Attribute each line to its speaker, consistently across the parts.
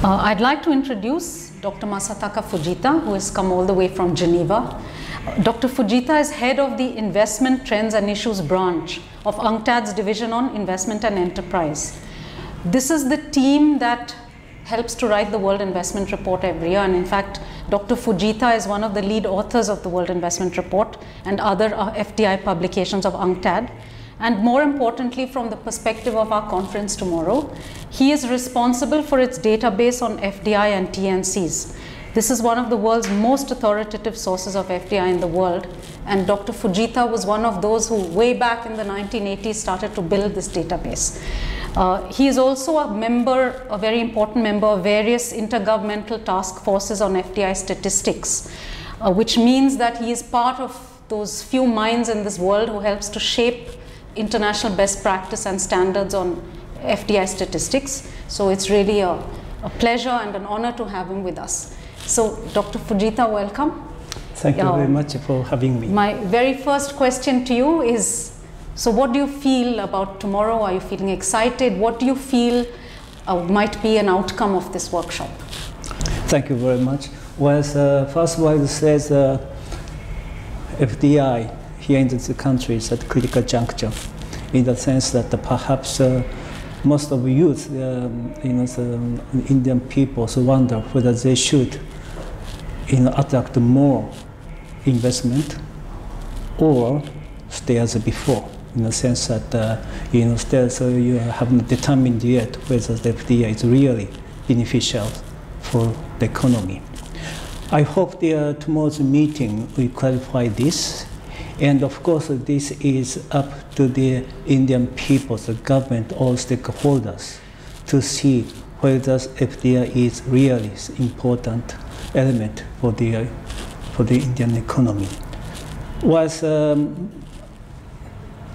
Speaker 1: I'd like to introduce Dr. Masataka Fujita, who has come all the way from Geneva. Dr. Fujita is head of the Investment Trends and Issues branch of UNCTAD's Division on Investment and Enterprise. This is the team that helps to write the World Investment Report every year, and in fact, Dr. Fujita is one of the lead authors of the World Investment Report and other FDI publications of UNCTAD. And more importantly, from the perspective of our conference tomorrow, he is responsible for its database on FDI and TNCs. This is one of the world's most authoritative sources of FDI in the world, and Dr. Fujita was one of those who way back in the 1980s started to build this database. He is also a member, a very important member of various intergovernmental task forces on FDI statistics, which means that he is part of those few minds in this world who helps to shape international best practice and standards on FDI statistics. So it's really a pleasure and an honor to have him with us. So Dr. Fujita, welcome.
Speaker 2: Thank you very much for having me.
Speaker 1: My very first question to you is, so what do you feel about tomorrow? Are you feeling excited? What do you feel might be an outcome of this workshop?
Speaker 2: Thank you very much. Well, first of all, it says FDI here in this country is at a critical juncture, in the sense that perhaps most of the youth, the Indian people, wonder whether they should attract more investment or stay as before, in the sense that still you haven't determined yet whether the FDI is really beneficial for the economy. I hope tomorrow's meeting will clarify this. And of course, this is up to the Indian people, the government, all stakeholders, to see whether FDI is really an important element for the Indian economy.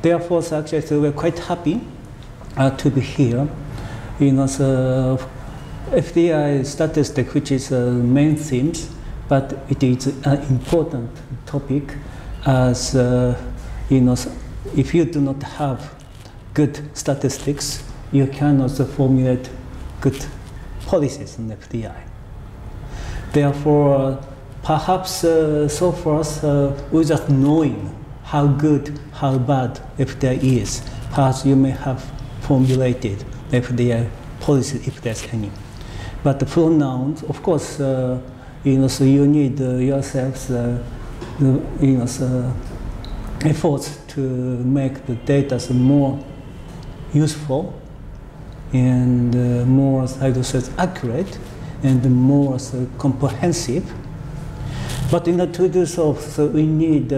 Speaker 2: Therefore, actually, we're quite happy to be here. FDI statistic, which is the main themes, but it is an important topic. As if you do not have good statistics, you cannot formulate good policies on FDI. Therefore, perhaps so far, we're just knowing how good, how bad FDI is. Perhaps you may have formulated FDI policy if there's any. But the pronouns, of course, so you need yourselves efforts to make the data more useful and more, accurate and more comprehensive. But in order to do so, we need,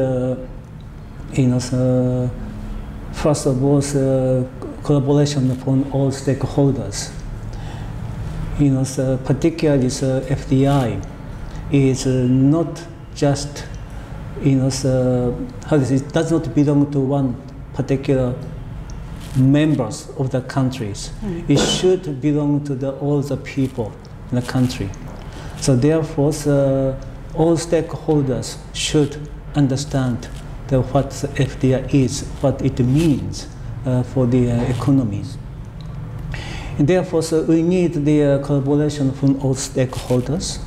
Speaker 2: first of all, collaboration from all stakeholders. Particularly FDI is not just it does not belong to one particular members of the countries. It should belong to all the people in the country. So therefore, all stakeholders should understand what the FDI is, what it means for the economies. And therefore, we need the collaboration from all stakeholders.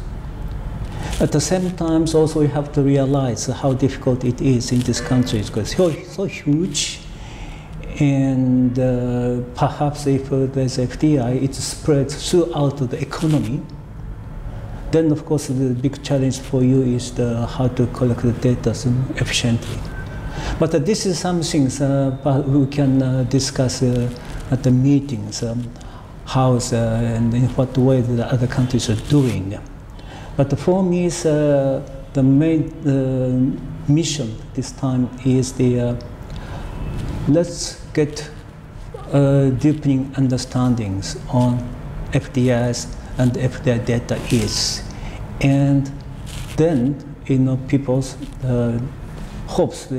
Speaker 2: At the same time, also we have to realize how difficult it is in this country, because it's so huge, and perhaps if there's FDI, it spreads throughout the economy. Then, of course, the big challenge for you is how to collect the data efficiently. But this is something we can discuss at the meetings, how and in what way the other countries are doing. But for me, the main mission this time is let's get deepening understandings on FDIs and FDI data is, and then people's hopes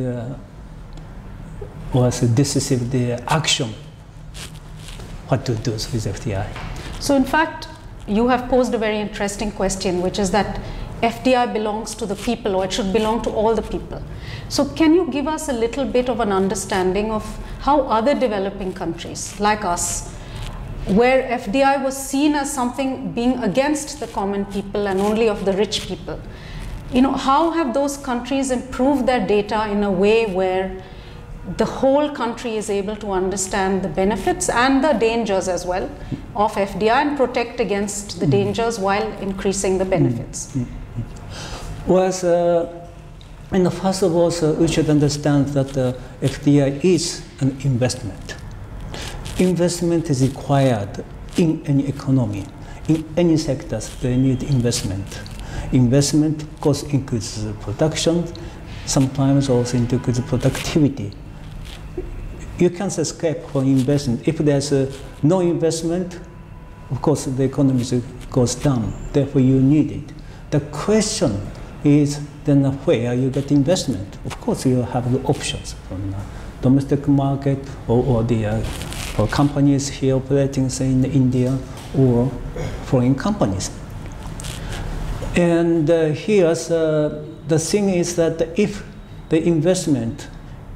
Speaker 2: was decisive action. What to do with FDI?
Speaker 1: So in fact, you have posed a very interesting question, which is that FDI belongs to the people, or it should belong to all the people. So can you give us a little bit of an understanding of how other developing countries like us where FDI was seen as something being against the common people and only of the rich people. You know, how have those countries improved their data in a way where the whole country is able to understand the benefits and the dangers as well of FDI and protect against the dangers while increasing the benefits?
Speaker 2: Well, first of all, we should understand that FDI is an investment. Investment is required in any economy. In any sectors, they need investment. Investment, of course, increases production, sometimes also increases productivity. You can't escape from investment. If there's no investment, of course, the economy goes down. Therefore, you need it. The question is then where you get investment. Of course, you have the options from the domestic market or the for companies here operating, say, in India or foreign companies. And here, the thing is that if the investment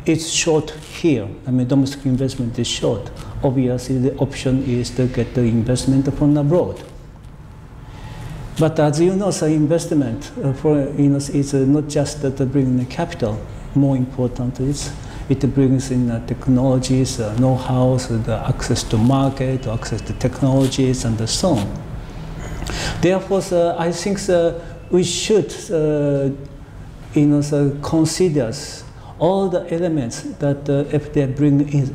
Speaker 2: is short here, I mean, domestic investment is short, obviously the option is to get the investment from abroad. But as you know, so investment is not just that bringing the capital. More important is it brings in technologies, know-how, the access to market, access to technologies, and so on. Therefore, I think we should consider all the elements that FDI brings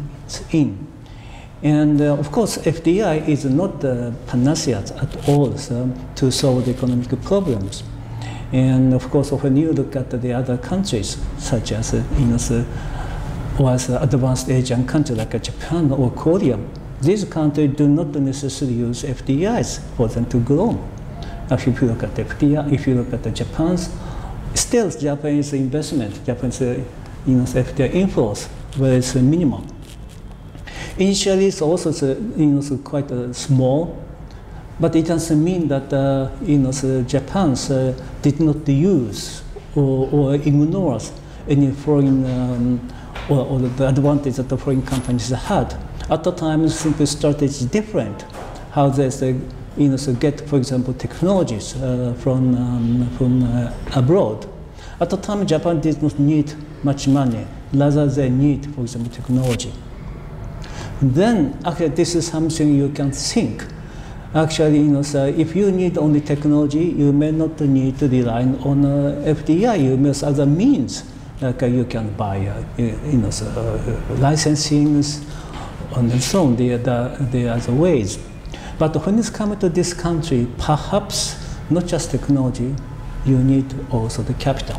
Speaker 2: in. And of course, FDI is not the panacea at all to solve the economic problems. And of course, when you look at the other countries, such as advanced Asian countries like Japan or Korea, these countries do not necessarily use FDIs for them to grow. If you look at FDI, if you look at Japan's, still Japanese investment, Japanese FDI inflows, where it's minimum. Initially, it's also quite small, but it doesn't mean that Japan did not use or ignores any foreign or the advantage that the foreign companies had. At the time, simple strategy is different. How they get, for example, technologies from abroad. At the time, Japan did not need much money. Rather, they need, for example, technology. Then, actually, this is something you can think. Actually, if you need only technology, you may not need to rely on FDI. You may have other means, like you can buy, licensing, and so on. There are other ways. But when it's coming to this country, perhaps not just technology, you need also the capital.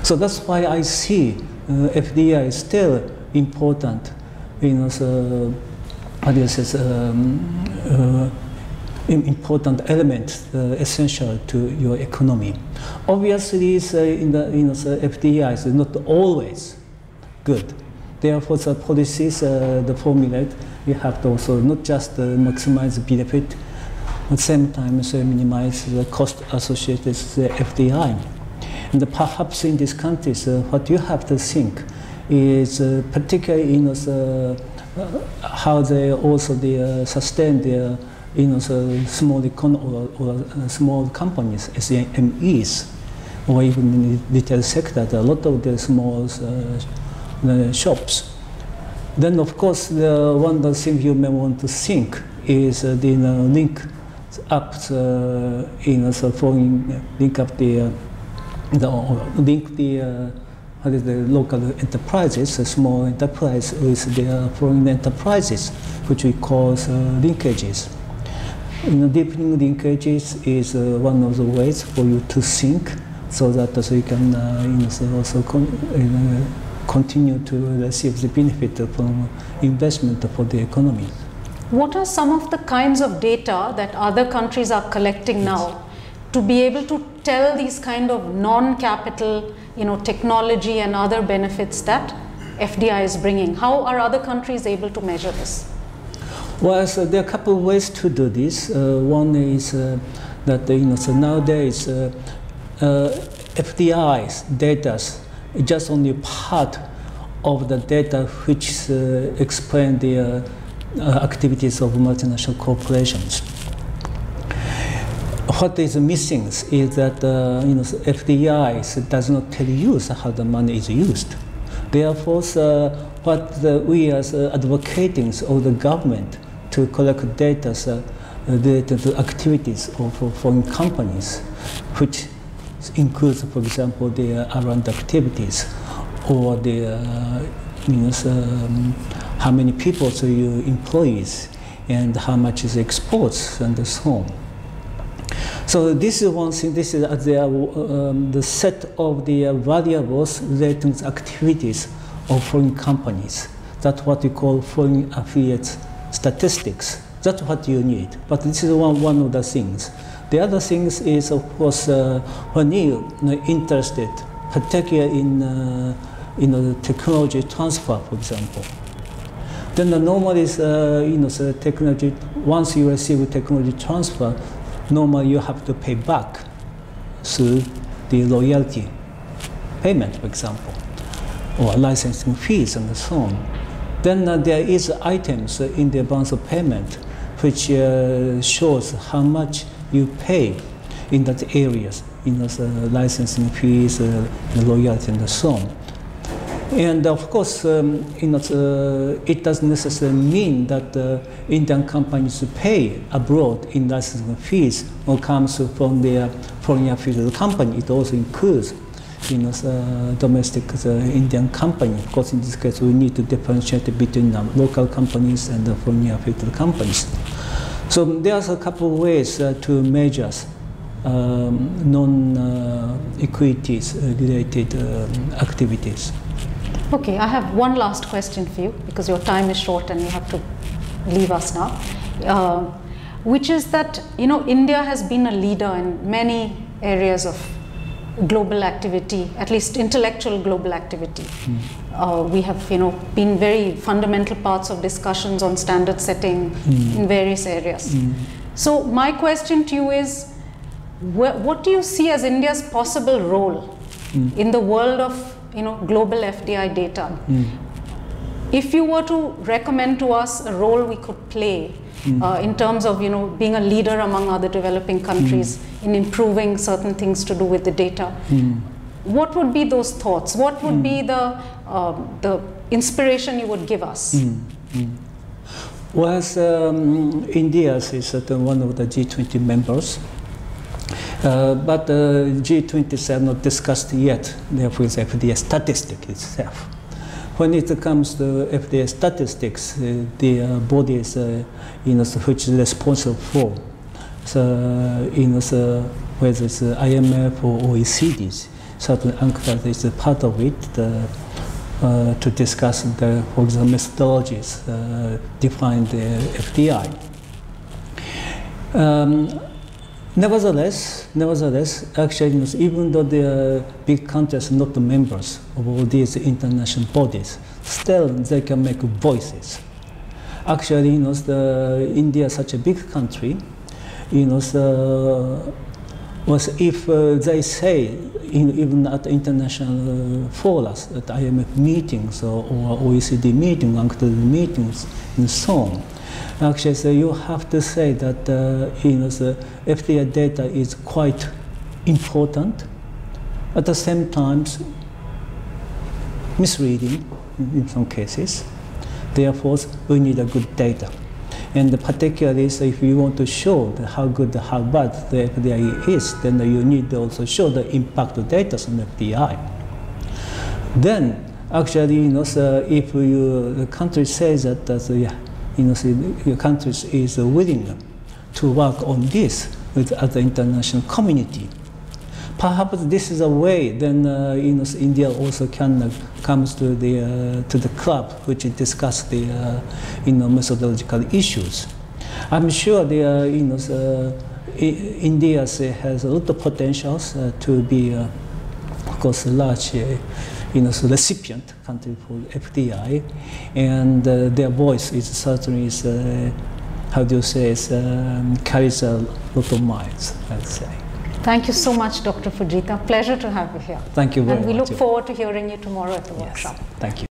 Speaker 2: So that's why I see FDI is still important. Important element essential to your economy. Obviously, FDI is not always good. Therefore, the policies, the formulate, you have to also not just maximize the benefit, at the same time minimize the cost associated with the FDI. And perhaps in these countries, what you have to think is particularly how they also sustain their small companies, SMEs, or even in the retail sector. There are a lot of the small shops. Then, of course, one of the things you may want to think is the link up the local enterprises, a small enterprise with their foreign enterprises, which we call linkages. Deepening linkages is one of the ways for you to think, so that you can also continue to receive the benefit from investment for the economy.
Speaker 1: What are some of the kinds of data that other countries are collecting now to be able to tell these kind of non-capital, technology and other benefits that FDI is bringing? How are other countries able to measure this?
Speaker 2: Well, so there are a couple of ways to do this. One is that nowadays FDI's data is just only part of the data which explain the activities of multinational corporations. What is missing is that FDI does not tell you how the money is used. Therefore, what we are advocating of the government to collect data related to activities of foreign companies, which includes, for example, the R&D activities or the how many people are your employees and how much is exports and so on. So this is one thing. This is the set of the variables relating to activities of foreign companies. That's what we call foreign affiliates statistics. That's what you need. But this is one of the things. The other things is, of course, when you're interested, particularly in technology transfer, for example. Then the normal is, the technology. Once you receive technology transfer, normally you have to pay back through the royalty payment, for example, or licensing fees and so on. Then there is items in the advance of payment which shows how much you pay in that areas, licensing fees, the royalty and so on. And of course, it doesn't necessarily mean that Indian companies pay abroad in licensing fees or comes from their foreign affiliate company. It also includes domestic Indian company. Of course, in this case, we need to differentiate between local companies and the foreign affiliate companies. So there's a couple of ways to measure non-equities related activities.
Speaker 1: Okay, I have one last question for you because your time is short and you have to leave us now, which is that India has been a leader in many areas of global activity, at least intellectual global activity. We have been very fundamental parts of discussions on standard setting in various areas. So my question to you is, what do you see as India's possible role in the world of global FDI data? If you were to recommend to us a role we could play in terms of being a leader among other developing countries in improving certain things to do with the data, what would be those thoughts? What would be the inspiration you would give us?
Speaker 2: Well, as India is one of the G20 members, but G20 have not discussed yet, therefore, the FDA statistic itself. When it comes to FDA statistics, the bodies which is responsible for, whether it's IMF or OECD, certainly UNCTAD is a part of it to discuss the, for example, methodologies define the FDI. Nevertheless, actually, even though the big countries are not the members of all these international bodies, still they can make voices. Actually, India is such a big country, if they say, even at international forums, at IMF meetings or OECD meetings, UNCTAD meetings, and so on. Actually, so you have to say that the FDI data is quite important. At the same time, misleading in some cases. Therefore, we need a good data. And particularly, so if you want to show how good, how bad the FDI is, then you need to also show the impact of data on FDI. Then, actually, if the country says that your country is willing to work on this with other international community, perhaps this is a way. Then India also can comes to the club which discuss the methodological issues. I'm sure India has a lot of potentials to be, of course, a large recipient country for FDI, and their voice is certainly how do you say, carries a lot of miles, I'd say.
Speaker 1: Thank you so much, Dr. Fujita. Pleasure to have you here.
Speaker 2: Thank you very much.
Speaker 1: And we look forward to hearing you tomorrow at the workshop.
Speaker 2: Thank you.